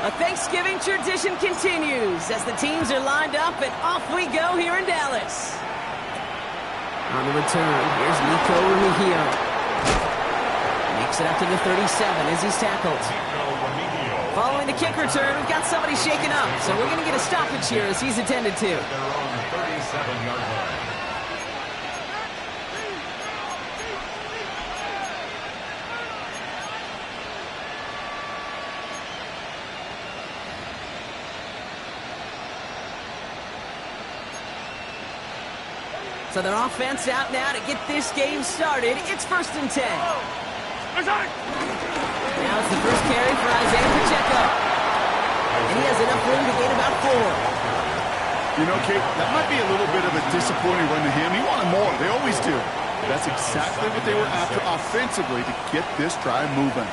A Thanksgiving tradition continues as the teams are lined up and off we go here in Dallas. On the return, here's Nico Remigio. Makes it up to the 37 as he's tackled. Following the kick return, we've got somebody shaken up, so we're going to get a stoppage here as he's attended to. They're on the 37-yard line. So their offense out now to get this game started. It's 1st and 10. Now it's the first carry for Isaiah Pacheco. And he has enough room to gain about 4. You know, Kate, that might be a little bit of a disappointing run to him. He wanted more. They always do. That's exactly what they were after offensively to get this drive moving.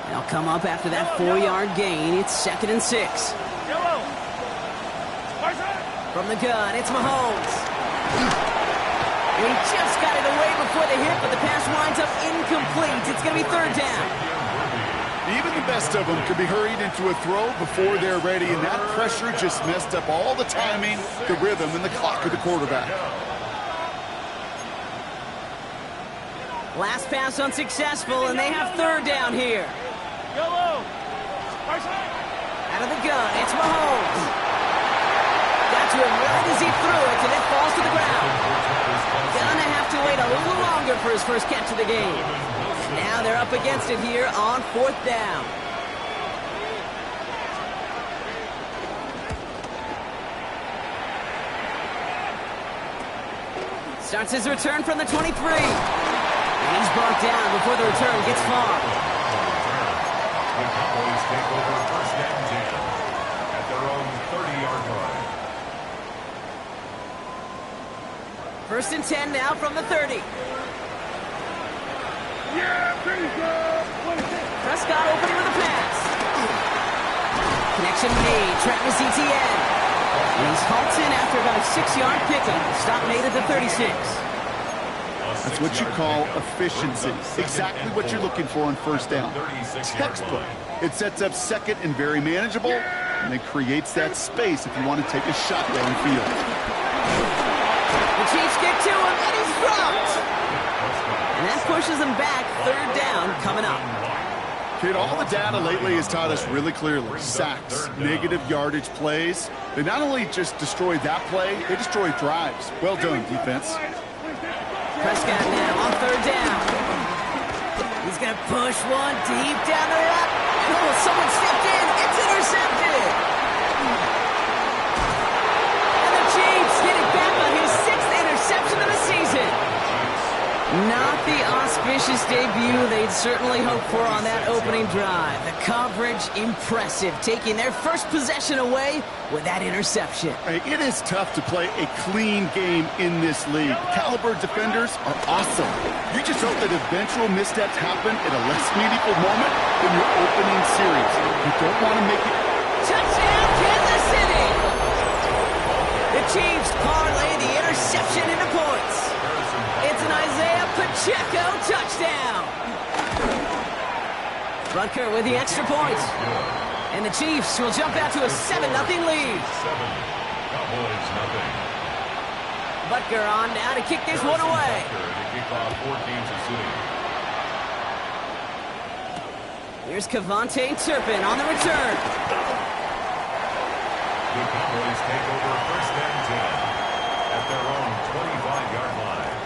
They'll come up after that 4-yard gain. It's 2nd and 6. From the gun, it's Mahomes. He just got it away before the hit, but the pass winds up incomplete. It's going to be 3rd down. Even the best of them could be hurried into a throw before they're ready, and that pressure just messed up all the timing, the rhythm, and the clock of the quarterback. Last pass unsuccessful, and they have 3rd down here. Out of the gun, it's Mahomes. Got to him right as he threw it, and it falls to the ground. Gonna have to wait a little longer for his first catch of the game. Now they're up against it here on 4th down. Starts his return from the 23. And he's brought down before the return gets far. The Cowboys take over 1st and 10 at their own 30-yard line. 1st and 10 now from the 30. Prescott opening with a pass. Connection made. Travis Etienne. He's halted after about a 6-yard pickup. Stop made at the 36. That's what you call efficiency. Exactly what you're looking for on 1st down. Textbook. It sets up 2nd and very manageable, and it creates that space if you want to take a shot downfield. The Chiefs get to him, and he's dropped. And that pushes him back. 3rd down coming up. Kid, all the data lately has taught us really clearly. Sacks, negative yardage plays. They not only just destroy that play, they destroy drives. Well done, defense. Prescott now on 3rd down. He's going to push one deep down the route. Oh, someone stepped in. It's intercepted. And the Chiefs get it back on his 6th interception of the season. Not the auspicious debut they'd certainly hoped for on that opening drive. The coverage, impressive, taking their first possession away with that interception. Hey, it is tough to play a clean game in this league. Caliber defenders are awesome. You just hope that eventual missteps happen at a less meaningful moment than your opening series. You don't want to make it... Touchdown, Kansas City! The Chiefs parlay the interception into points. It's an Isaiah Pacheco touchdown. Rutger with the extra point. And the Chiefs will jump out to a 7-0 lead. 7, Cowboys nothing. Butker on now to kick this one away. To kick off for Kansas City. Here's Kevontae Turpin on the return. The Cowboys take over 1st and 10 at their own 25-yard line.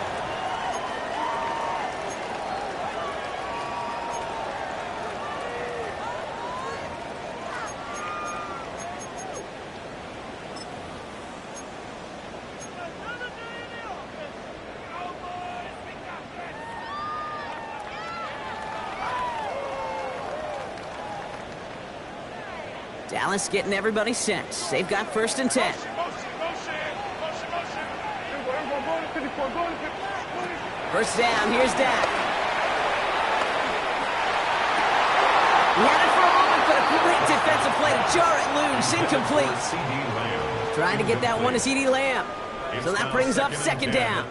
Dallas getting everybody set. They've got 1st and 10. First down, here's Dak. He had it for a moment, but a great defensive play to jar it loose. Incomplete. Trying to get that one to CeeDee Lamb. So that brings up second down.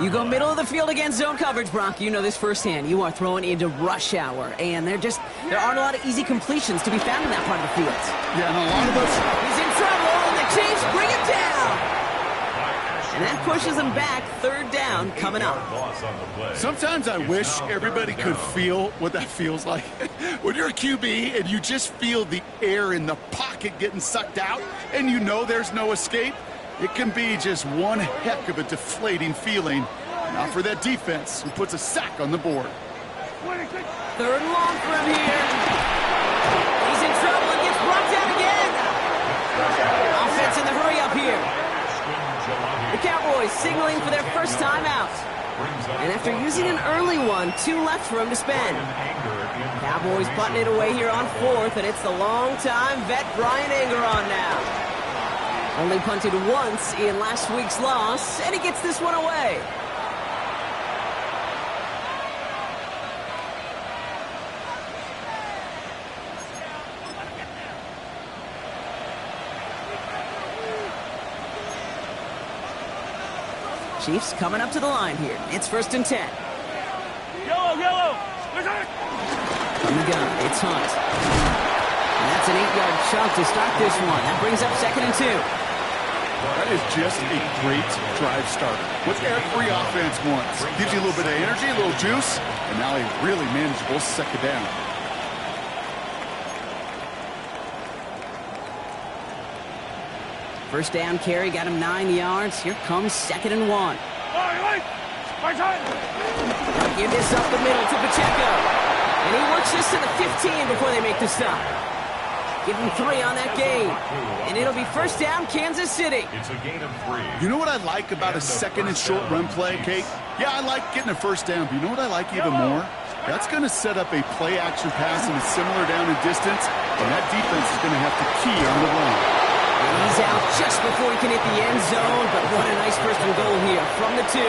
You go middle of the field against zone coverage, Brock. You know this firsthand. You are throwing into rush hour, and there aren't a lot of easy completions to be found in that part of the field. Yeah, and a lot of those. He's in trouble, and the Chiefs bring him down. And that pushes him back. Third down coming up. Sometimes I wish everybody could feel what that feels like. When you're a QB and you just feel the air in the pocket getting sucked out, and you know there's no escape, it can be just one heck of a deflating feeling. Now for that defense, who puts a sack on the board. Third and long for him here. He's in trouble and gets brought down again. Offense in the hurry up here. The Cowboys signaling for their first time out. And after using an early one, 2 left for him to spend. Cowboys putting it away here on 4th, and it's the long-time vet Brian Anger on now. Only punted once in last week's loss, and he gets this one away. Chiefs coming up to the line here. It's 1st and 10. Yellow! From the gun, it's Hunt. And that's an 8-yard chunk to start this one. That brings up 2nd and 2. That is just a great drive starter. What every offense wants. Gives you a little bit of energy, a little juice, and now a really manageable second down. First down carry got him 9 yards. Here comes 2nd and 1. Give this up the middle to Pacheco. And he works this to the 15 before they make the stop. Give him 3 on that game. And it'll be first down, Kansas City. It's a gain of 3. You know what I like about a second and short run play, Kate? Yeah, I like getting a first down, but you know what I like even more? That's going to set up a play-action pass in a similar down and distance, and that defense is going to have to key on the run. And he's out just before he can hit the end zone, but what a nice first and goal here from the 2.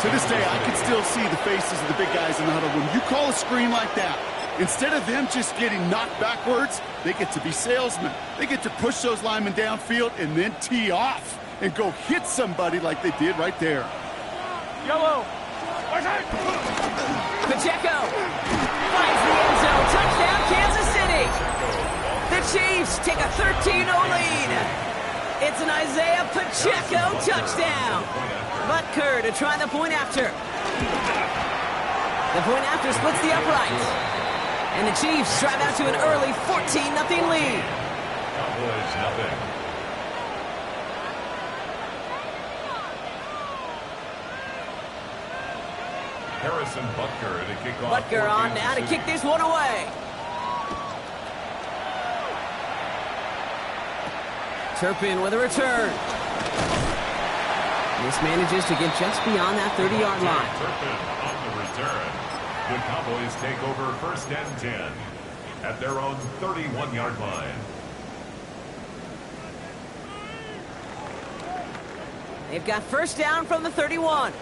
To this day, I can still see the faces of the big guys in the huddle. When you call a screen like that, instead of them just getting knocked backwards, they get to be salesmen. They get to push those linemen downfield and then tee off and go hit somebody like they did right there. Yellow! Pacheco finds the end zone. Touchdown, Kansas City. The Chiefs take a 13-0 lead. It's an Isaiah Pacheco touchdown. Butker to try the point after. The point after splits the uprights. And the Chiefs drive out to an early 14-0 lead. Cowboys nothing. Harrison Butker to kick off. Butker on now to kick this one away. Turpin with a return. This manages to get just beyond that 30-yard line. Turpin on the return. The Cowboys take over 1st and 10 at their own 31-yard line. They've got first down from the 31.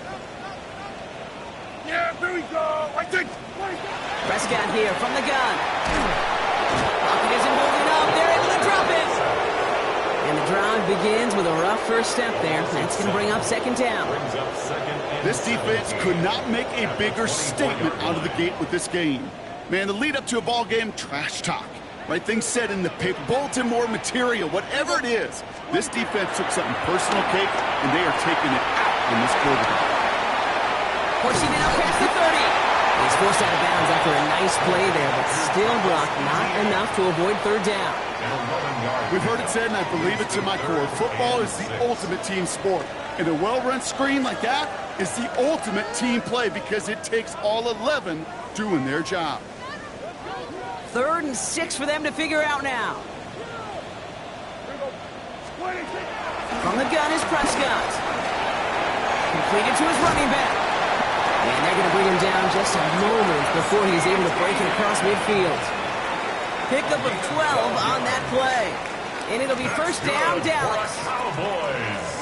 Yeah, here we go. Prescott here from the gun. Pocket isn't holding up. They're able to drop it. And the drive begins with a rough first step there. That's going to bring up 2nd down. This defense could not make a bigger statement out of the gate with this game. Man, the lead up to a ball game, trash talk. Right things said in the paper, bulletin board material, whatever it is. This defense took something personal, Kate, and they are taking it out on this quarterback. Pushing it up past the 30. He's forced out of bounds after a nice play there, but still, Brock, not enough to avoid 3rd down. We've heard it said, and I believe it to my core, football is the ultimate team sport. And a well-run screen like that is the ultimate team play because it takes all 11 doing their job. 3rd and 6 for them to figure out now. From the gun is Prescott. Completed to his running back. And they're going to bring him down just a moment before he's able to break it across midfield. Pickup of 12 on that play. And it'll be first down, Dallas.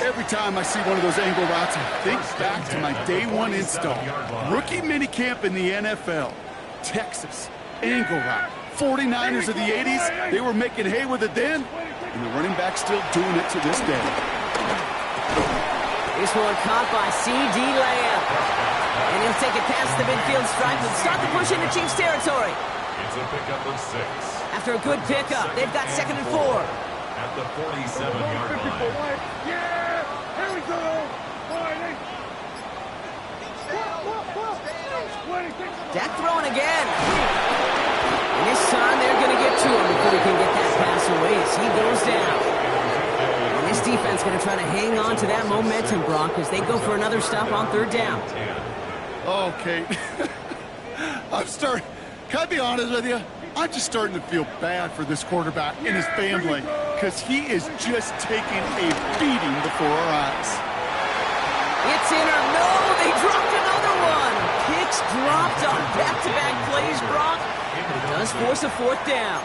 Every time I see one of those angle routes, I think back to my day 1 install. Rookie minicamp in the NFL. Texas. angle route. 49ers of the 80s, they were making hay with it then, and the running back's still doing it to this day. This one caught by C.D. Lamb. And he'll take it past the midfield stripe and start the push into Chiefs territory. It's a pickup of 6. After a good pickup, they've got 2nd and 4. At the 47-yard line. Yeah! Here we go! Dak throwing again. And this time they're going to get to him before he can get that pass away as he goes down. And this defense going to try to hang on to that momentum, Brock, as they go for another stop on 3rd down. Okay. Can I be honest with you? I'm just starting to feel bad for this quarterback and his family because he is just taking a beating before our eyes. It's in or no, they dropped another one. Picks dropped on back-to-back plays, Brock. It does force a 4th down.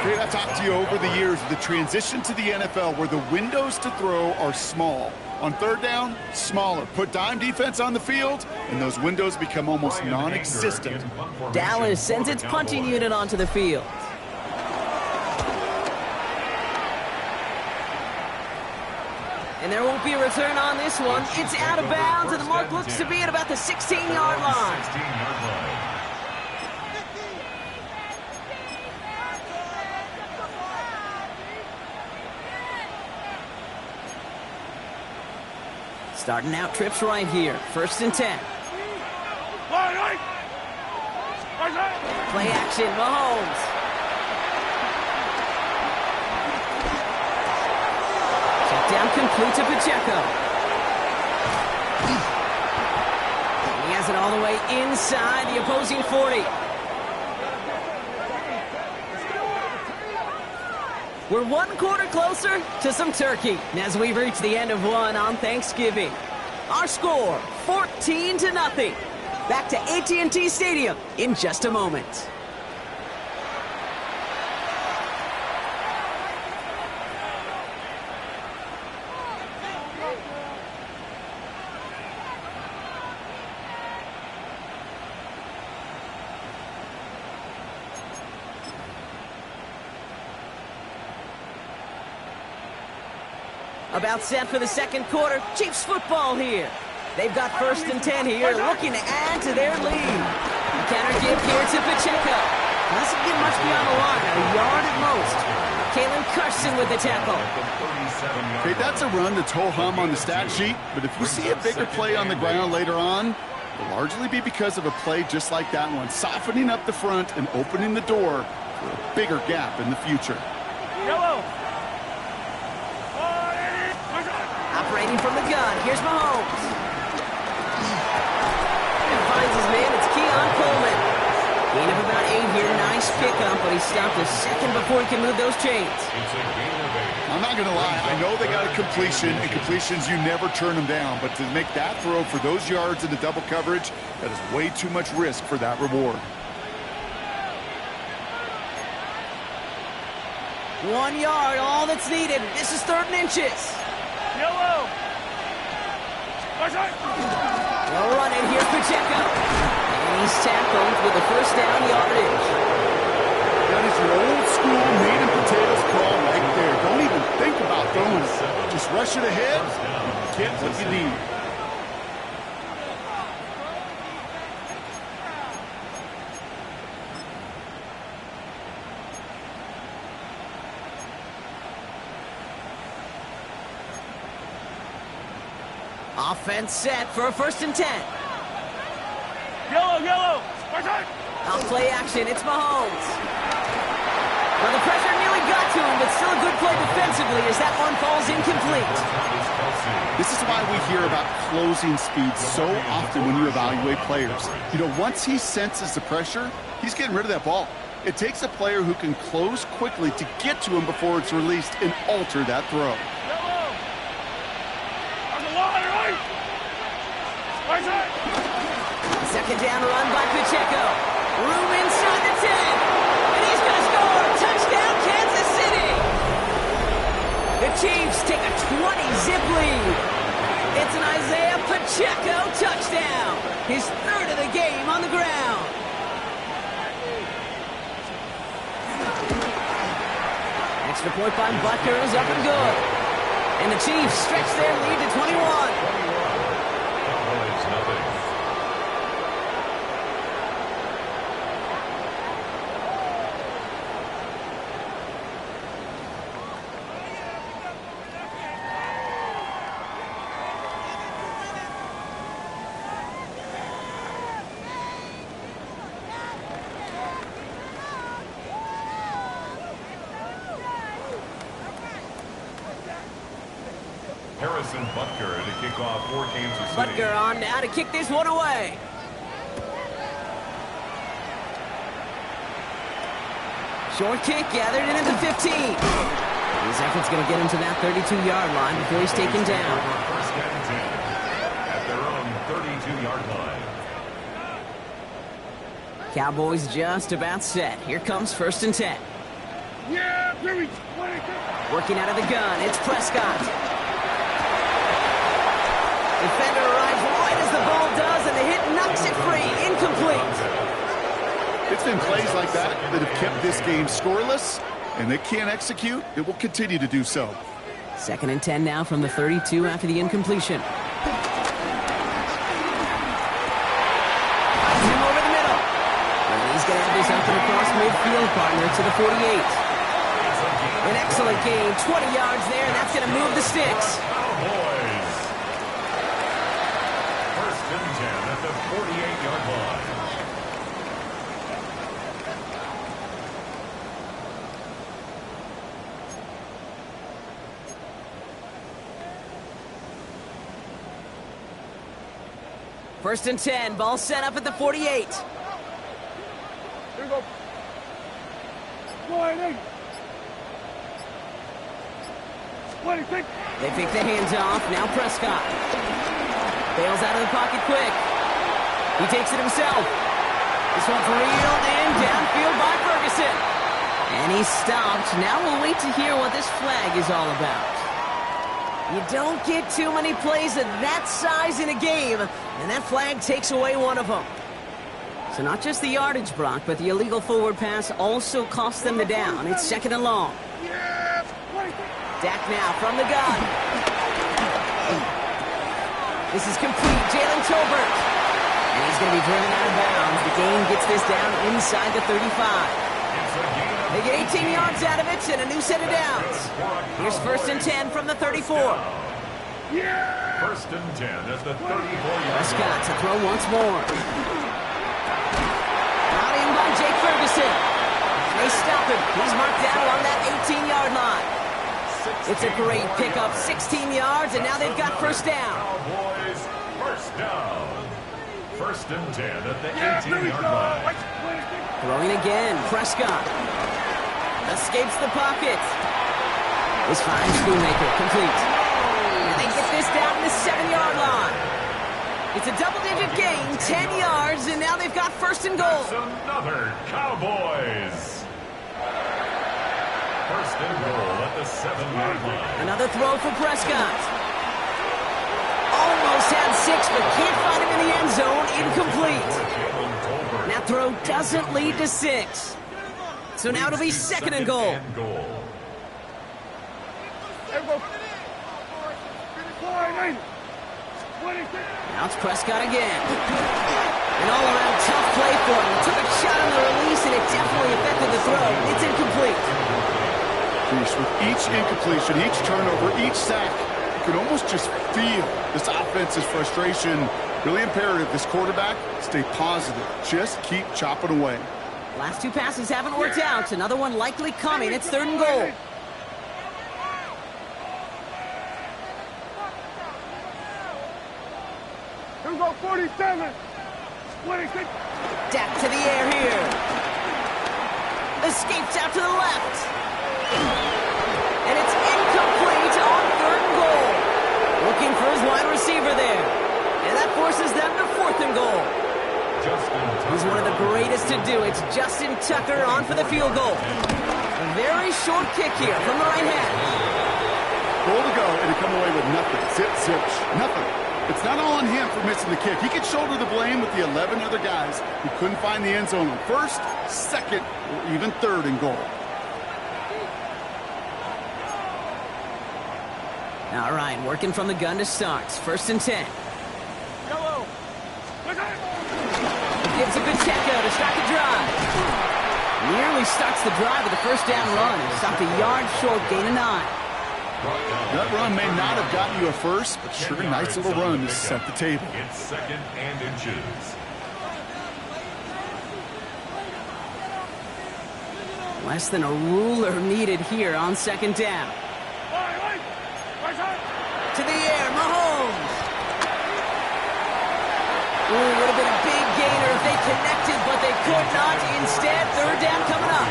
Okay, I've talked to you over the years, the transition to the NFL where the windows to throw are small. On 3rd down, smaller. Put dime defense on the field, and those windows become almost non-existent. Dallas sends its punting unit onto the field. And there won't be a return on this one. It's out of bounds, and the mark looks to be at about the 16-yard line. Starting out trips right here. 1st and 10. Play action, Mahomes. Check down complete to Pacheco. He has it all the way inside the opposing 40. We're 1 quarter closer to some turkey as we've reached the end of one on Thanksgiving. Our score, 14-0. Back to AT&T Stadium in just a moment. About set for the 2nd quarter. Chiefs football here. They've got 1st and 10 here, looking to add to their lead. The counter give here to Pacheco. Doesn't get much beyond the line, a yard at most. Kalen Carson with the tackle. Okay, that's a run that's ho-hum on the stat sheet, but if you see a bigger play on the ground later on, it'll largely be because of a play just like that one, softening up the front and opening the door for a bigger gap in the future. Yellow! Operating from the gun, here's Mahomes. And finds his man, it's Keon Coleman. Gain of about 8 here, nice pickup, but he stopped a second before he can move those chains. I'm not going to lie, I know they got a completion, and completions, you never turn them down, but to make that throw for those yards in the double coverage, that is way too much risk for that reward. 1 yard, all that's needed. This is 3rd and inches. Yellow! Well run in, here's Pacheco. And he's tackled with the 1st down yardage. That is your old school meat and potatoes call right there. Don't even think about throwing it. Just rush it ahead and get what you need. Offense set for a 1st and 10. Yellow! Off play action, it's Mahomes. Well, the pressure nearly got to him, but still a good play defensively as that one falls incomplete. This is why we hear about closing speed so often when you evaluate players. You know, once he senses the pressure, he's getting rid of that ball. It takes a player who can close quickly to get to him before it's released and alter that throw. Second down run by Pacheco. Room inside the 10. And he's going to score. Touchdown, Kansas City. The Chiefs take a 20-zip lead. It's an Isaiah Pacheco touchdown. His 3rd of the game on the ground. Extra point by Butker is up and good. And the Chiefs stretch their lead to 21. Cowboys nothing. Harrison Butker to kick off for Kansas City. Butker on now to kick this one away. Short kick gathered in at the 15. His effort's going to get him to that 32-yard line before he's taken down. First and 10 at their own 32-yard line. Cowboys just about set. Here comes 1st and 10. Yeah, Jimmy. Working out of the gun, it's Prescott. Defender arrives right as the ball does, and the hit knocks it free. Incomplete. It's been plays like that that have kept this game scoreless, and they can't execute. It will continue to do so. 2nd and 10 now from the 32 after the incompletion. Him over the middle. And he's going to have this up and across midfield, partner, to the 48. An excellent gain, 20 yards there, and that's going to move the sticks. Cowboys. First and 10 at the 48-yard line. First and 10, ball set up at the 48. Here we go. Line 8. 26. They pick the hands off. Now Prescott. Bails out of the pocket quick. He takes it himself. This one's reeled in downfield by Ferguson. And he's stopped. Now we'll wait to hear what this flag is all about. You don't get too many plays of that size in a game, and that flag takes away one of them. So not just the yardage, Brock, but the illegal forward pass also cost them the down. It's 2nd and long. Yeah, 26. Dak now from the gun. This is complete. Jalen Tolbert. And he's going to be driven out of bounds. The gain gets this down inside the 35. They get 18 yards out of it and a new set of downs. Here's 1st and 10 from the 34. Yeah. First and 10 at the 34-yard Prescott to throw once more. Out in by Jake Ferguson. They stop him. He's marked down on that 18-yard line. It's a great pickup, 16 yards, and now they've got first down. Cowboys, first down. First and 10 at the 18-yard line. Throwing again, Prescott. Escapes the pocket. This finds Schoonmaker, complete. And they get this down to the 7-yard line. It's a double-digit gain, 10 yards, and now they've got first and goal. That's another Cowboys. First and goal at the 7-yard line. Another throw for Prescott. Almost had 6, but can't find him in the end zone. Incomplete. That throw doesn't lead to 6. So now it'll be 2nd and goal. There we go. Line 8. 26. Now it's Prescott again. An all-around tough play for him. Took a shot on the release, and it definitely affected the throw. It's incomplete. With each incompletion, each turnover, each sack, you can almost just feel this offense's frustration. Really imperative, this quarterback, stay positive. Just keep chopping away. Last 2 passes haven't worked out. Another one likely coming. It's 3rd and goal. Here we go, 47. 26. Dak to the air here. Escapes out to the left. And it's incomplete on 3rd and goal. Looking for his wide receiver there. And that forces them to 4th and goal. He's one of the greatest to do. It's Justin Tucker on for the field goal. A very short kick here from the right hand. Goal to go, and to come away with nothing. Zip, zip, nothing. It's not all on him for missing the kick. He can shoulder the blame with the 11 other guys who couldn't find the end zone on 1st, 2nd, or even 3rd and goal. All right, working from the gun to start. 1st and 10. Yellow. Gives a Pacheco to start the drive. Nearly starts the drive with a 1st down run and stopped a yard short, gain of 9. That run may not have gotten you a first, but sure, nice little run to set the table. It's 2nd and inches. Less than a ruler needed here on 2nd down. To the air, Mahomes. Ooh, would have been a big gainer if they connected, but they could not. Instead, 3rd down coming up.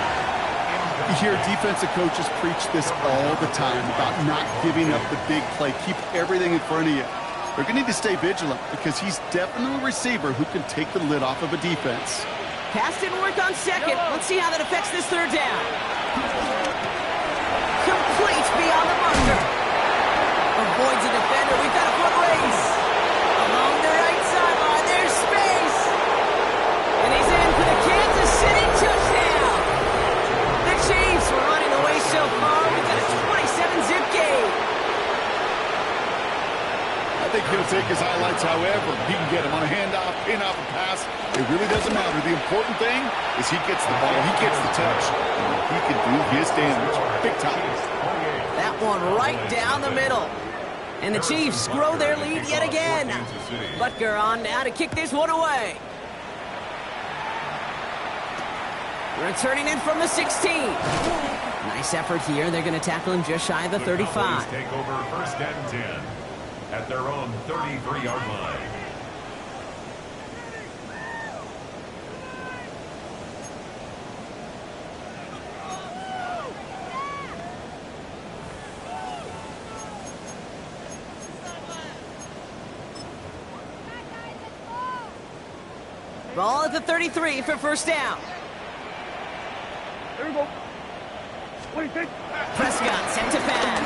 You hear defensive coaches preach this all the time about not giving up the big play. Keep everything in front of you. They're going to need to stay vigilant because he's definitely a receiver who can take the lid off of a defense. Pass didn't work on 2nd. Let's see how that affects this 3rd down. Complete beyond the marker. Avoids a defender. We've got a foot race. Along the right sideline, there's space. And he's in for the Kansas City touchdown. The Chiefs were running away so far. We've got a 27-zip game. I think he'll take his highlights however he can get him on a handoff, pin off a pass. It really doesn't matter. The important thing is he gets the ball, he gets the touch, and he can do his damage. Big time. That one right down the middle. And the Chiefs grow their lead yet again. Butker on now to kick this one away. Returning in from the 16. Nice effort here. They're going to tackle him just shy of the 35. Cowboys take over 1st and 10 at their own 33-yard line. Ball at the 33 for 1st down. There we go. What do you think? Prescott sent to pass.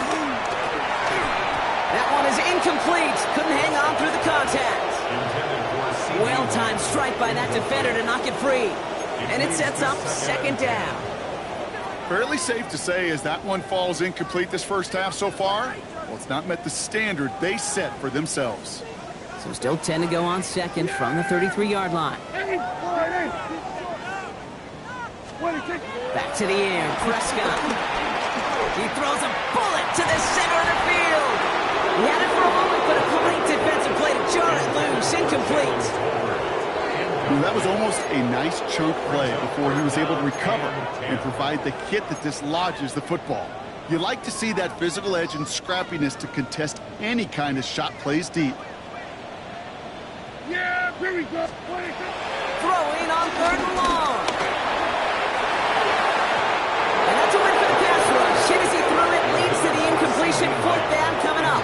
That one is incomplete. Couldn't hang on through the contact. Well-timed strike by that defender to knock it free. And it sets up 2nd down. Fairly safe to say as that one falls incomplete this 1st half so far, well, it's not met the standard they set for themselves. So still 10 to go on 2nd from the 33-yard line. Back to the air, Prescott. He throws a bullet to the center of the field. He had it for a moment, but a great defensive play to jar it loose. Incomplete. Well, that was almost a nice chunk play before he was able to recover and provide the hit that dislodges the football. You like to see that physical edge and scrappiness to contest any kind of shot plays deep. Yeah, here we go. Throwing on 3rd and long. And that's a win for the pass rush. Hit as he threw it, leads to the incompletion. 4th down coming up.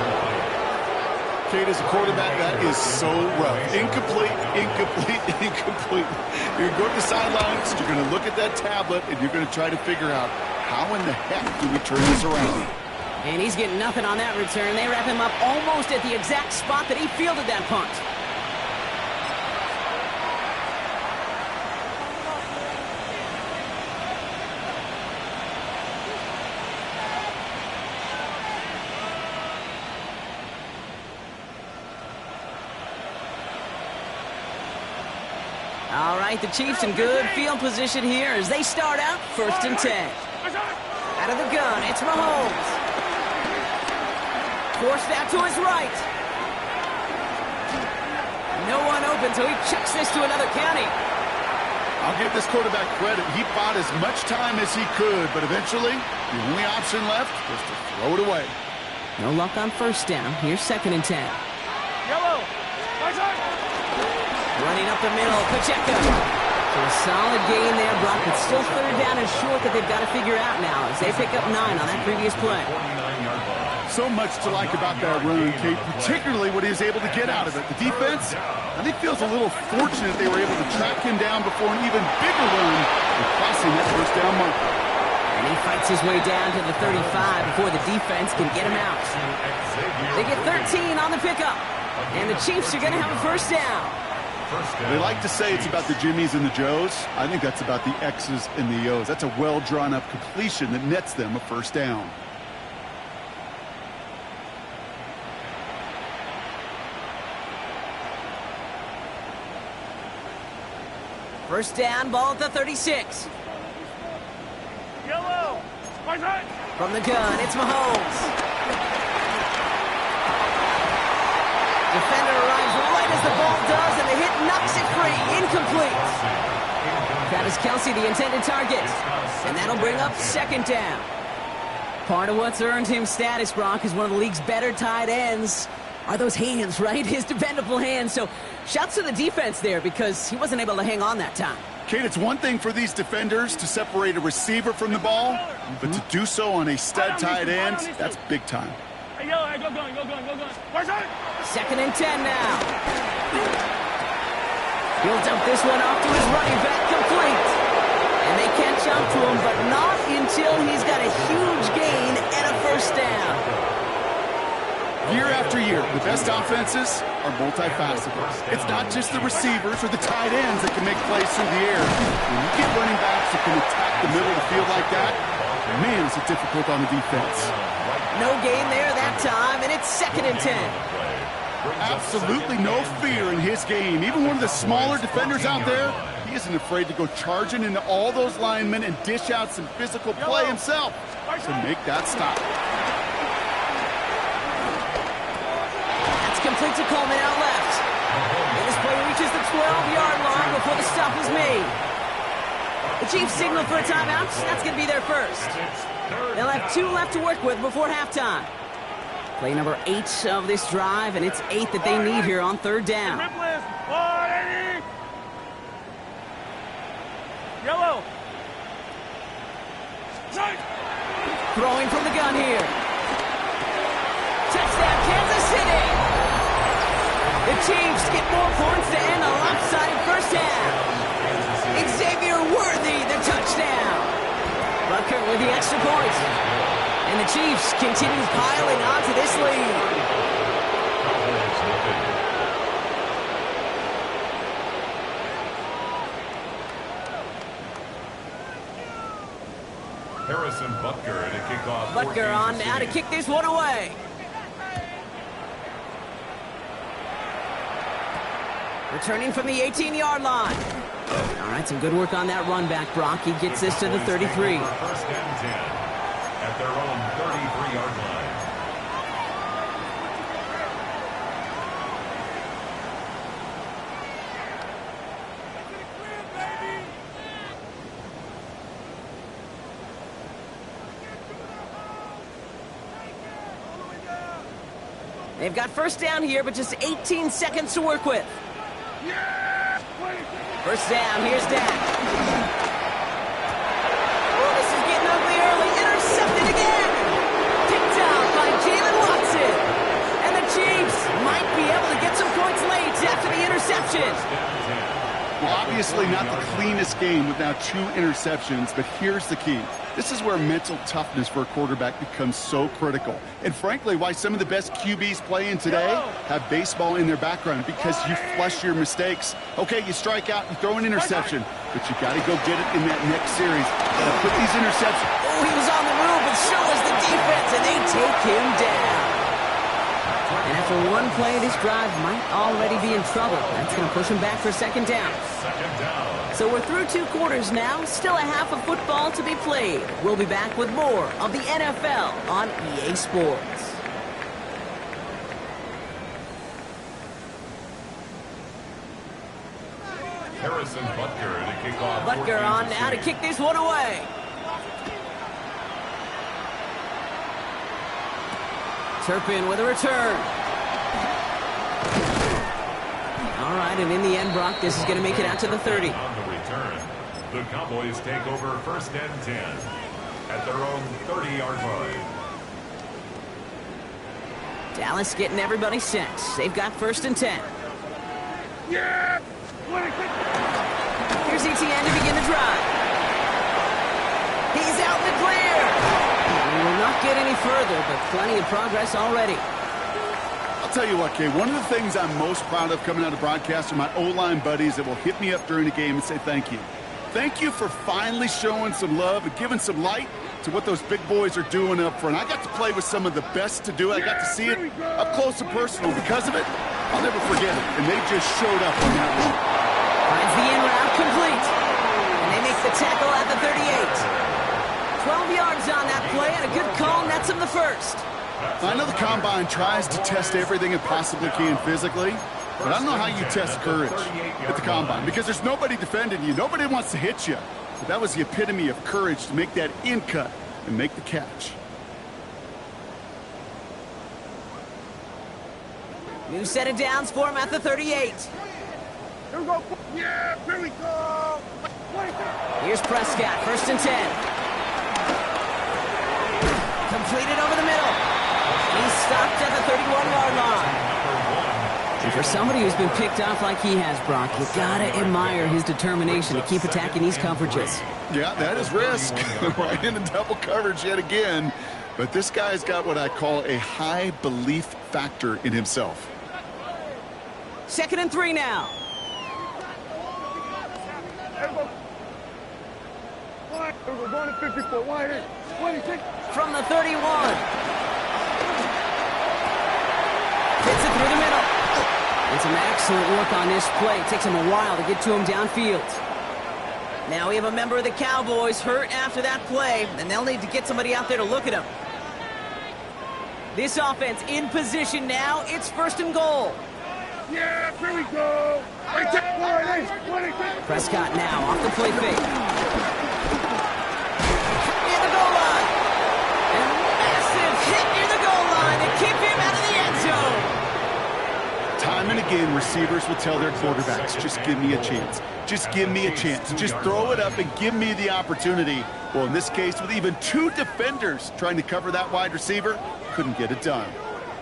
Kate, as a quarterback, that is so rough. Incomplete, incomplete, incomplete. You're going to the sidelines, you're going to look at that tablet, and you're going to try to figure out how in the heck do we turn this around. And he's getting nothing on that return. They wrap him up almost at the exact spot that he fielded that punt. All right, the Chiefs in good field position here as they start out 1st and 10. Out of the gun, it's Mahomes. Forced out to his right. No one open, so he chucks this to another county. I'll give this quarterback credit. He bought as much time as he could, but eventually, the only option left was to throw it away. No luck on 1st down. Here's 2nd and 10. Yellow. Running up the middle, Pacheco. So a solid gain there, Brock. It's still 3rd down and short that they've got to figure out now as they pick up 9 on that previous play. So much to like about that run, Kate, particularly what he was able to get out of it. The defense, I think, feels a little fortunate they were able to track him down before an even bigger run and crossing that 1st down marker. And he fights his way down to the 35 before the defense can get him out. They get 13 on the pickup, and the Chiefs are going to have a 1st down. They like to say it's about the Jimmies and the Joes. I think that's about the X's and the O's. That's a well-drawn-up completion that nets them a 1st down. First down, ball at the 36. Yellow. Right. From the gun, it's Mahomes. Defender arrives right as the ball does, and the hit knocks it free. Incomplete. Travis Kelce, the intended target. And that'll bring up second down. Part of what's earned him status, Brock, is one of the league's better tight ends. Are those hands, right? His dependable hands. So shouts to the defense there because he wasn't able to hang on that time. Kate, it's one thing for these defenders to separate a receiver from the ball, but to do so on a stud tight end, that's big time. Hey, yellow, hey, go gun. Right. Second and 10 now. He'll dump this one off to his running back, complete. And they catch up to him, but not until he's got a huge gain and a first down. Year after year, the best offenses are multifaceted. It's not just the receivers or the tight ends that can make plays through the air. When you get running backs that can attack the middle of the field like that, man, is it difficult on the defense. No gain there that time, and it's second and 10. Absolutely no fear in his game. Even one of the smaller defenders out there, he isn't afraid to go charging into all those linemen and dish out some physical play himself to make that stop. That's complete to Coleman out left. And this play reaches the 12-yard line before the stop is made. The Chiefs signal for a timeout. That's going to be their first. They'll have 2 left to work with before halftime. Play number 8 of this drive, and it's 8 that they need here on third down. Yellow. Throwing from the gun here. Touchdown, Kansas City. The Chiefs get more points to end a lopsided first half. Xavier Worthy, the touchdown. Bucker with the extra point. And the Chiefs continue piling onto this lead. Harrison Butker to kick off. Butker on now to kick this one away. Returning from the 18-yard line. All right, some good work on that run back, Brock. He gets this to the 33. First and 10 at their own 33-yard line. They've got first down here, but just 18 seconds to work with. First down, here's Dak. Oh, this is getting ugly early. Intercepted again. Picked out by Jalen Watson. And the Chiefs might be able to get some points late after the interception. Well, obviously not the cleanest game with now 2 interceptions, but here's the key. This is where mental toughness for a quarterback becomes so critical. And frankly, why some of the best QBs playing today have baseball in their background, because you flush your mistakes. Okay, you strike out, you throw an interception, but you got to go get it in that next series. Got to put these interceptions. Oh, he was on the move, but so was the defense, and they take him down. And after one play, this drive might already be in trouble. That's going to push him back for second down. So we're through 2 quarters now. Still a half of football to be played. We'll be back with more of the NFL on EA Sports. Harrison Butker to kick off. Butker on now to kick this one away. Turpin with a return. All right, and in the end, Brock, this is going to make it out to the 30. On the return, the Cowboys take over first and 10 at their own 30-yard line. Dallas getting everybody set. They've got first and 10. Yeah! Here's ETN to begin the drive. He's out in the clear. We will not get any further, but plenty of progress already. I'll tell you what, Kay, one of the things I'm most proud of coming out of broadcast are my O-line buddies that will hit me up during the game and say thank you. Thank you for finally showing some love and giving some light to what those big boys are doing up front. I got to play with some of the best to do it. I got to see it up close and personal. Because of it, I'll never forget it. And they just showed up on that one. Finds the in route complete. And they make the tackle at the 38. 12 yards on that play, and a good call nets him the first. I know the Combine tries to test everything it possibly can physically, but I don't know how you test courage at the Combine because there's nobody defending you. Nobody wants to hit you. But that was the epitome of courage to make that in cut and make the catch. New set of downs for him at the 38. Here we go. Yeah, here we go. Here's Prescott, 1st and 10. Completed over the middle. He's stopped at the 31-yard line. And for somebody who's been picked off like he has, Brock, you gotta admire his determination to keep attacking these coverages. Yeah, that is risk. Right into double coverage yet again. But this guy's got what I call a high belief factor in himself. 2nd and 3 now. We're going to 54. Wide 26. From the 31. Hits it through the middle. And some excellent work on this play. It takes him a while to get to him downfield. Now we have a member of the Cowboys hurt after that play, and they'll need to get somebody out there to look at him. This offense in position now. It's 1st and goal. Yeah, here we go. Prescott now off the play fake. Near the goal line. And massive hit near the goal line to keep him out of the end zone. Time and again, receivers will tell their quarterbacks, just give me a chance. Just give me a chance. Just throw it up and give me the opportunity. Well, in this case, with even 2 defenders trying to cover that wide receiver, couldn't get it done.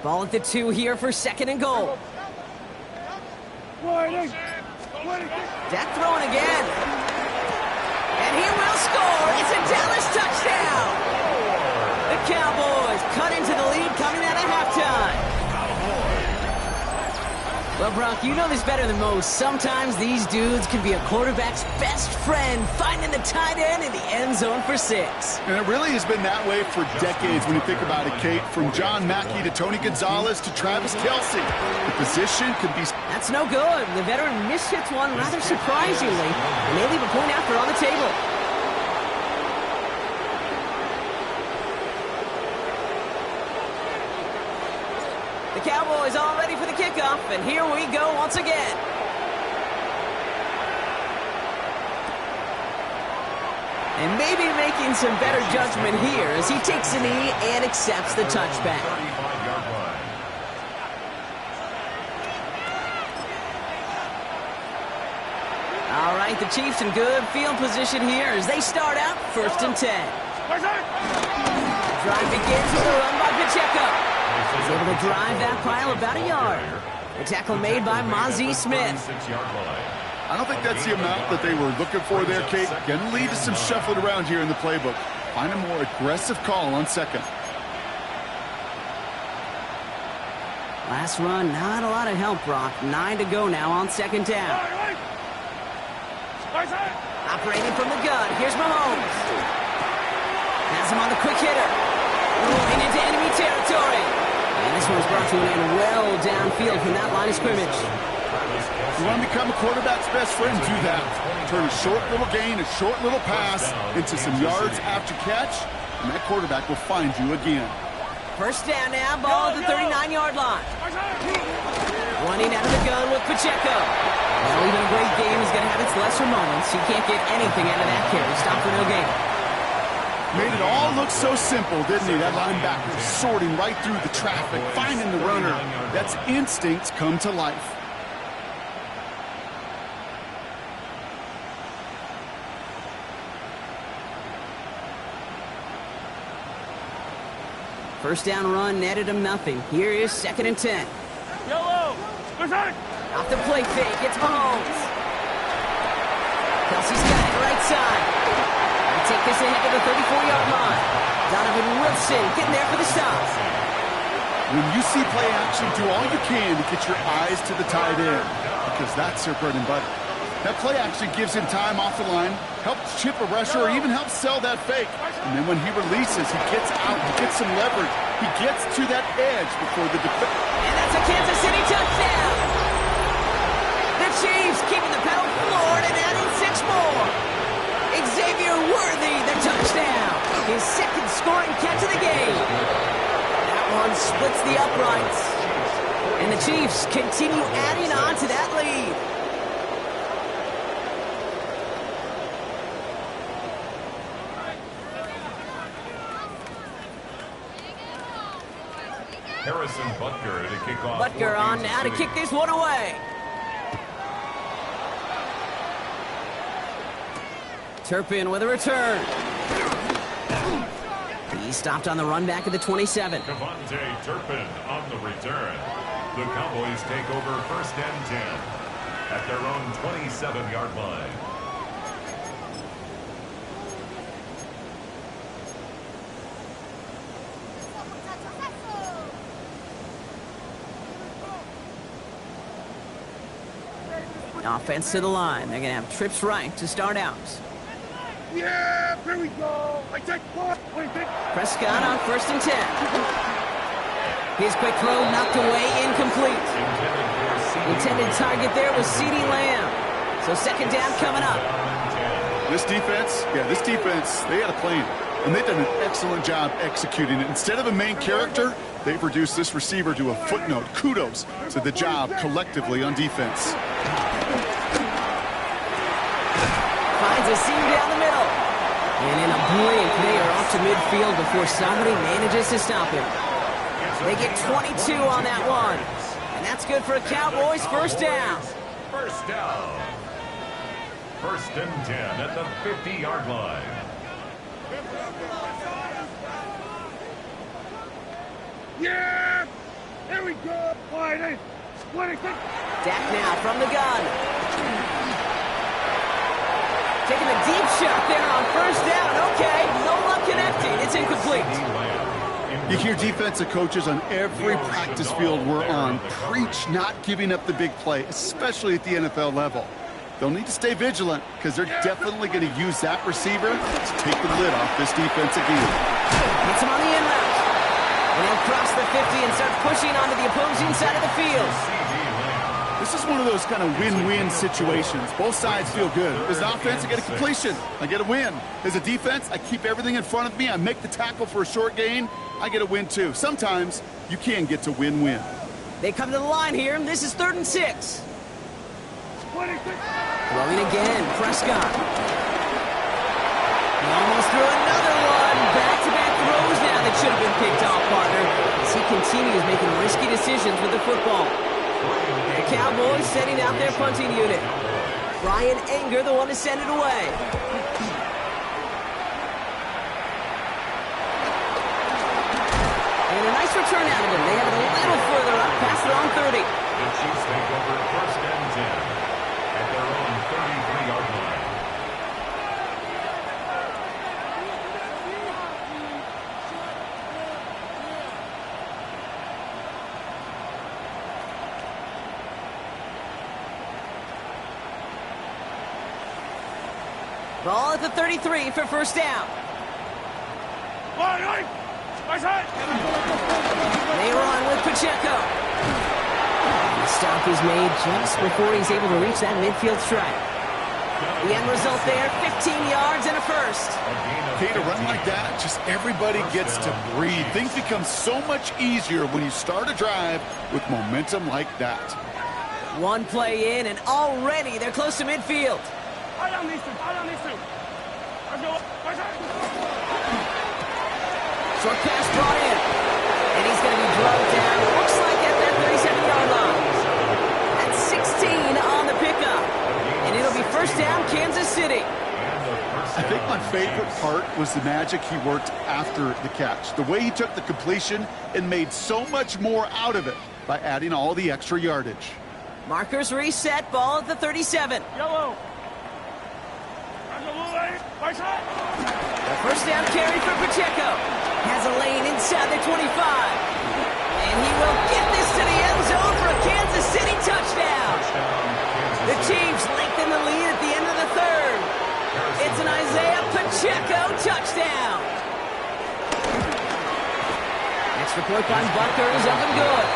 Ball at the 2 here for 2nd and goal. Dak throwing again. And he will score. It's a Dallas touchdown. The Cowboys cut into the lead coming out of halftime. Well, Brock, you know this better than most. Sometimes these dudes can be a quarterback's best friend, finding the tight end in the end zone for 6. And it really has been that way for decades when you think about it, Kate. From John Mackey to Tony Gonzalez to Travis Kelce. The position could be... That's no good. The veteran mishits one rather surprisingly, and they leave a point after on the table. The Cowboys all ready for the kickoff, and here we go once again. And maybe making some better judgment here as he takes a knee and accepts the touchback. All right, the Chiefs in good field position here as they start out 1st and 10. Drive begins with a run by Pacheco. He's able to drive that pile about a yard. The tackle made by Mozzie Smith. I don't think that's the amount that they were looking for there, Kate. Going to lead to some shuffling around here in the playbook. Find a more aggressive call on 2nd. Last run, not a lot of help, Brock. 9 to go now on 2nd down. Operating from the gun, here's Mahomes. Has him on the quick hitter. Moving into enemy territory. And this one's brought to an end well downfield from that line of scrimmage. You want to become a quarterback's best friend, do that. Turn a short little gain, a short little pass into some yards after catch, and that quarterback will find you again. 1st down now, ball at the 39-yard line. Running out of the gun with Pacheco. Well, even a great game is going to have its lesser moments. You can't get anything out of that carry. Stop for no gain. Made it all look so simple, didn't he? That linebacker sorting right through the traffic, finding the runner. That's instincts come to life. First down run netted him nothing. Here is 2nd and 10. Off the play fake, it's Mahomes. Kelsey's got it right side. They take this ahead to the 34-yard line. Donovan Wilson getting there for the stop. When you see play action, do all you can to get your eyes to the tight end, because that's their bread and butter. That play action gives him time off the line, helps chip a rusher, or even helps sell that fake. And then when he releases, he gets out, he gets some leverage. He gets to that edge before the defense. And that's a Kansas City touchdown. The Chiefs keeping the pedal floor splits the uprights. And the Chiefs continue adding on to that lead. Harrison Butker to kick off. Butker on now to kick this one away. Turpin with a return. He stopped on the run back at the 27. Devontae Turpin on the return. The Cowboys take over 1st and 10 at their own 27-yard line. Offense to the line. They're going to have trips right to start out. Yeah, here we go. I take one. Prescott on 1st and 10. His quick throw knocked away, incomplete. Intended target there was CeeDee Lamb. So 2nd down coming up. This defense, they had a plan. And they've done an excellent job executing it. Instead of a main character, they've reduced this receiver to a footnote. Kudos to the job collectively on defense. Finds a seam down the middle. And in a blink, they are off to midfield before somebody manages to stop him. They get 22 on that one. And that's good for a Cowboys 1st down. 1st down. 1st and 10 at the 50-yard line. Yeah! Here we go! Wide. Dak now from the gun. Taking a deep shot there on 1st down. Okay, no luck connecting. It's incomplete. You hear defensive coaches on every practice field we're on preach not giving up the big play, especially at the NFL level. They'll need to stay vigilant because they're definitely going to use that receiver to take the lid off this defense again. Hits him on the in route. And he'll cross the 50 and start pushing onto the opposing side of the field. This is one of those kind of win-win situations. Both sides feel good. As an offense, I get a completion. I get a win. As a defense, I keep everything in front of me. I make the tackle for a short gain. I get a win, too. Sometimes you can get to win-win. They come to the line here. This is 3rd and 6. 26. Throwing again, Prescott. He almost threw another one. Back-to-back throws now that should have been picked off, partner, as he continues making risky decisions with the football. The Cowboys setting out their punting unit. Brian Anger, the one to send it away. And a nice return out of him. They have it a little further up, past their own 30. The Chiefs take over 1st and 10 at their own 33-yard line. Ball at the 33 for 1st down. They run with Pacheco. And the stop is made just before he's able to reach that midfield strike. The end result there, 15 yards and a 1st. Okay, to run like that, just everybody gets to breathe. Things become so much easier when you start a drive with momentum like that. One play in, and already they're close to midfield. Short pass brought in. And he's going to be drugged down. Looks like at that 37-yard line. That's 16 on the pickup. And it'll be 1st down, Kansas City. I think my favorite part was the magic he worked after the catch. The way he took the completion and made so much more out of it by adding all the extra yardage. Markers reset, ball at the 37. Yellow. The 1st down carry for Pacheco. Has a lane inside the 25. And he will get this to the end zone for a Kansas City touchdown. The Chiefs lengthen the lead at the end of the 3rd. It's an Isaiah Pacheco touchdown. Extra point by Butker is up and good.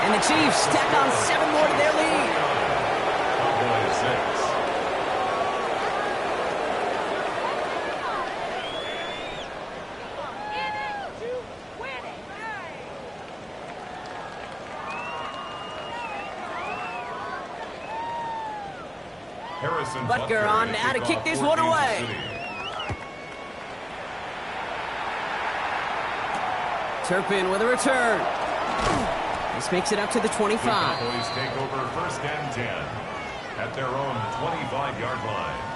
And the Chiefs tack on 7 more to their lead. Cowboys 6. Butker on now to kick this one away. Turpin with a return. This makes it up to the 25. The Cowboys take over 1st and 10 at their own 25-yard line.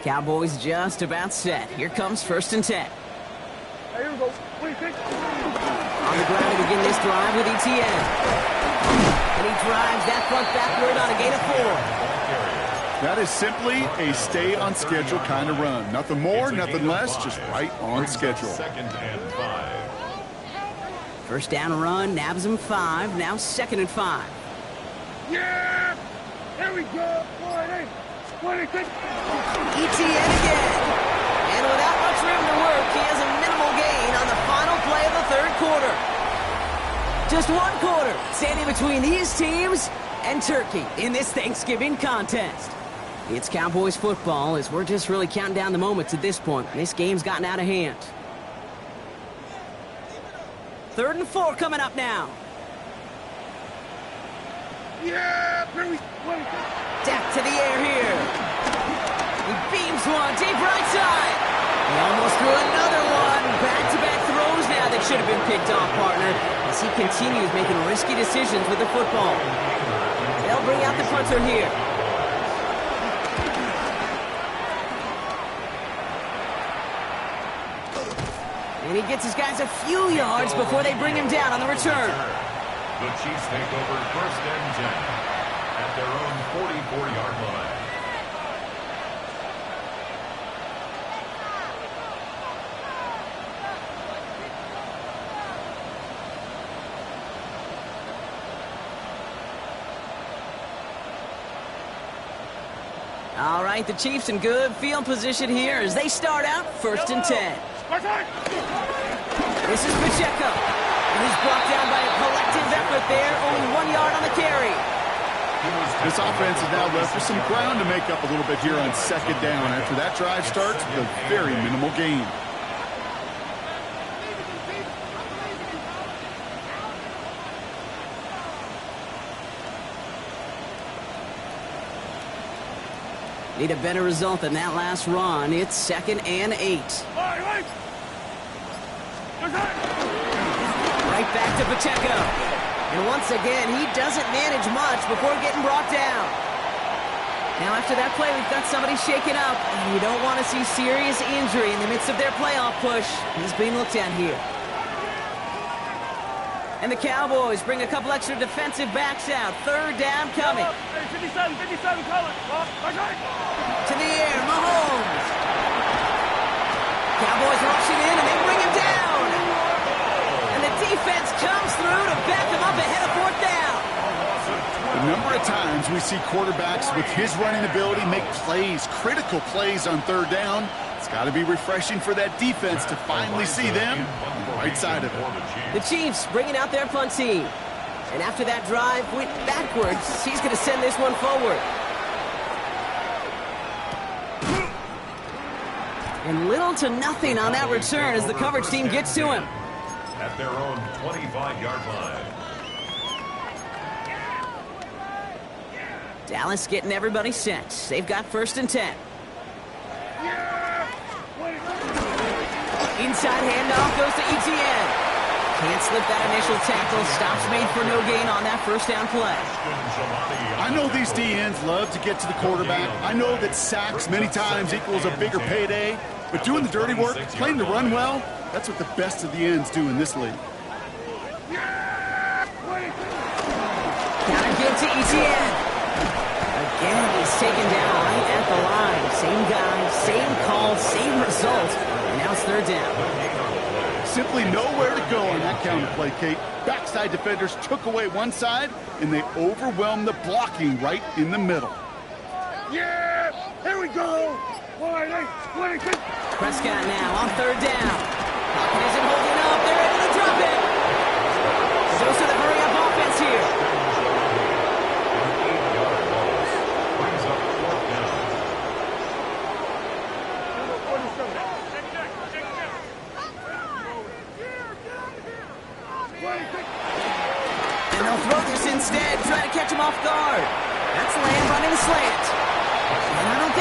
Cowboys just about set. Here comes 1st and 10. Here we go. What do you think? On the ground to begin this drive with ETN. And he drives that front backward on a gain of 4. That is simply a stay-on-schedule kind of run. Nothing more, nothing less, just right on schedule. 2nd and 5. First down run, nabs him 5. Now 2nd and 5. Yeah! Here we go. What do you think? ETN again. And without much room to work, he has a minimal gain on the final play of the 3rd quarter. Just 1 quarter standing between these teams and Turkey in this Thanksgiving contest. It's Cowboys football as we're just really counting down the moments at this point. This game's gotten out of hand. 3rd and 4 coming up now. Yeah! Here we go. Dak to the air here. He beams one deep right side. He almost threw another one. Back-to-back throws now that should have been picked off, partner, as he continues making risky decisions with the football. They'll bring out the punter here. And he gets his guys a few yards before they bring him down on the return. The Chiefs take over 1st and 10 at their own 44-yard line. All right, the Chiefs in good field position here as they start out 1st and 10. This is Pacheco. He's brought down by a collective effort there, only 1 yard on the carry. This offense is now left with some ground to make up a little bit here on 2nd down after that drive starts with a very minimal gain. Need a better result than that last run. It's 2nd and 8. Right back to Pacheco. And once again, he doesn't manage much before getting brought down. Now after that play, we've got somebody shaken up. And you don't want to see serious injury in the midst of their playoff push. He's being looked at here. And the Cowboys bring a couple extra defensive backs out. 3rd down coming. 57, call it. To the air, Mahomes. Cowboys rushing in and they bring him down. And the defense comes through to back him up ahead of 4th down. The number of times we see quarterbacks with his running ability make plays, critical plays on 3rd down. It's got to be refreshing for that defense to finally see them on the right side of it. The Chiefs bringing out their punt team. And after that drive went backwards, he's going to send this one forward. And little to nothing on that return as the coverage team gets to him. At their own 25-yard line. Dallas getting everybody set. They've got 1st and 10. Inside handoff goes to ETN. Can't slip that initial tackle. Stops made for no gain on that 1st down play. I know these DNs love to get to the quarterback. I know that sacks many times equals a bigger payday. But doing the dirty work, playing the run well, that's what the best of the ends do in this league. Counter give to ETN. Again, he's taken down right at the line. Same guy, same call, same result. And now it's 3rd down. Simply nowhere to go on that counter play, Kate. Backside defenders took away one side, and they overwhelmed the blocking right in the middle. Yeah! Here we go! Prescott now on 3rd down. Pocket isn't holding up. They're ready to drop it. Goes to the hurry-up offense here.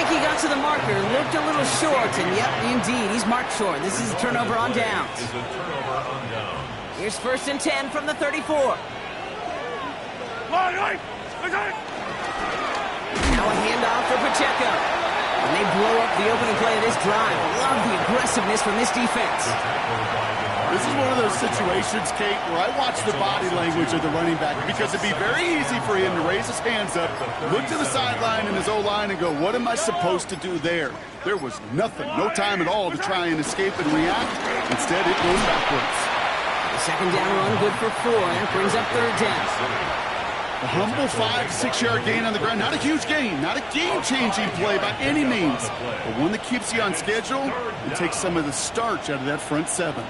think he got to the marker, looked a little short, and yep, indeed, he's marked short. This is a turnover on downs. Here's 1st and 10 from the 34. Now a handoff for Pacheco. And they blow up the opening play of this drive. Love the aggressiveness from this defense. This is one of those situations, Kate, where I watch the body language of the running back because it'd be very easy for him to raise his hands up, look to the sideline in his O-line and go, what am I supposed to do there? There was nothing, no time at all to try and escape and react. Instead, it goes backwards. The 2nd down run good for 4. That brings up 3rd down. A humble 5 to 6 yard gain on the ground. Not a huge gain, not a game-changing play by any means, but one that keeps you on schedule and takes some of the starch out of that front 7.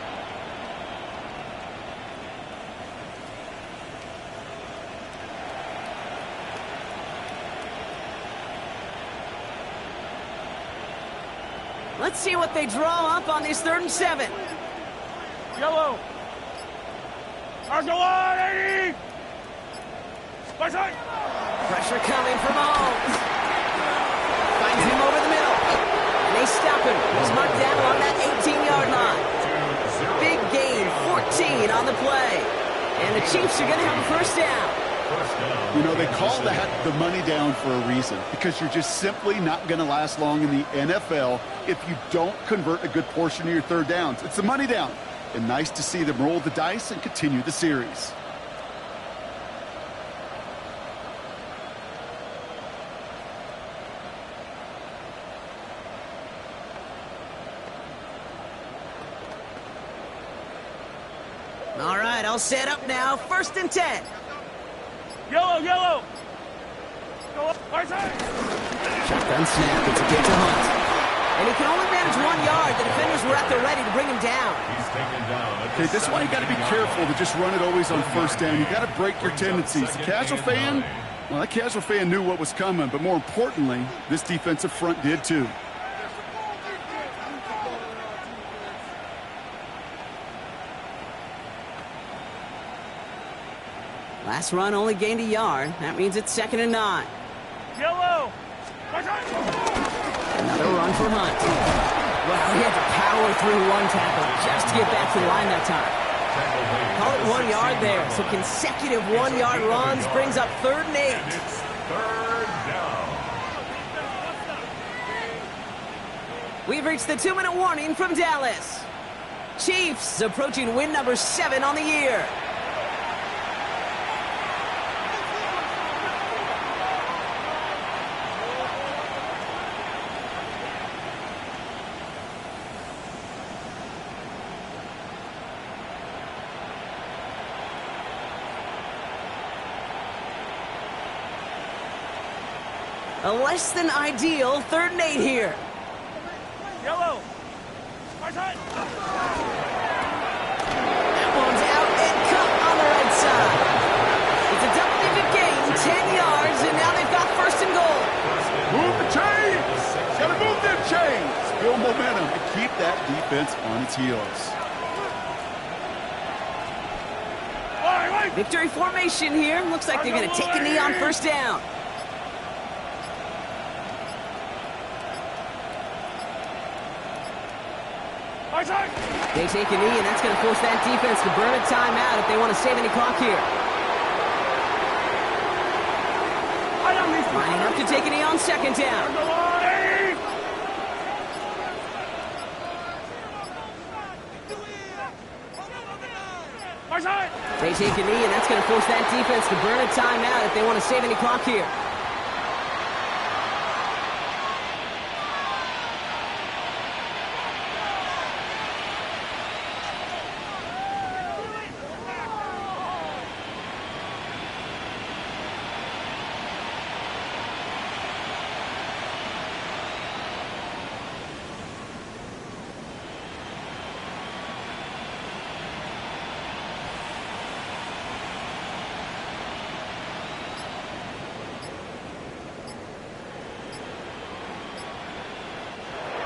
Let's see what they draw up on this 3rd and 7. Yellow. Argyle 80. Pressure coming from Mahomes. Finds him over the middle. And they stop him. He's marked down along that 18-yard line. Big gain, 14 on the play. And the Chiefs are going to have a 1st down. You know, they call that the money down for a reason, because you're just simply not going to last long in the NFL if you don't convert a good portion of your 3rd downs. It's the money down. And nice to see them roll the dice and continue the series. All right, I'll set up now. 1st and 10. Yellow. Shotgun snap. It's a kick to Hunt. And he can only manage 1 yard. The defenders were at the ready to bring him down. He's taken down. Okay, this is why you got to be careful to just run it always on 1st down. You got to break your tendencies. The casual fan, well, that casual fan knew what was coming, but more importantly, this defensive front did too. Last run only gained a yard. That means it's 2nd and 9. Yellow. Another run for Hunt. Wow, he had to power through 1 tackle just to get back to the line that time. Call it 1 yard there. So consecutive 1-yard runs brings up 3rd and 8. It's 3rd down. We've reached the 2-minute warning from Dallas. Chiefs approaching win number 7 on the year. A less than ideal 3rd and 8 here. Yellow. That one's out and cut on the right side. It's a double-digit gain, 10 yards, and now they've got 1st and goal. Move the chains! Gotta move them chains! Build momentum to keep that defense on its heels. Victory formation here. Looks like they're going to take a knee on 1st down. They take a knee, and that's going to force that defense to burn a timeout if they want to save any clock here. Lining up to take a knee on 2nd down. They take a knee, and that's going to force that defense to burn a timeout if they want to save any clock here.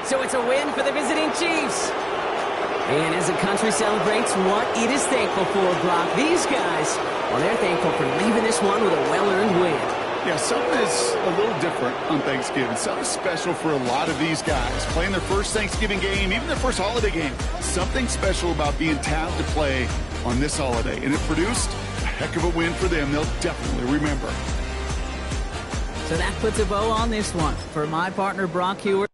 So it's a win for the visiting Chiefs. And as the country celebrates what it is thankful for, Brock, these guys, well, they're thankful for leaving this one with a well-earned win. Yeah, something is a little different on Thanksgiving. Something special for a lot of these guys. Playing their first Thanksgiving game, even their first holiday game. Something special about being tapped to play on this holiday. And it produced a heck of a win for them. They'll definitely remember. So that puts a bow on this one. For my partner, Brock Hewitt.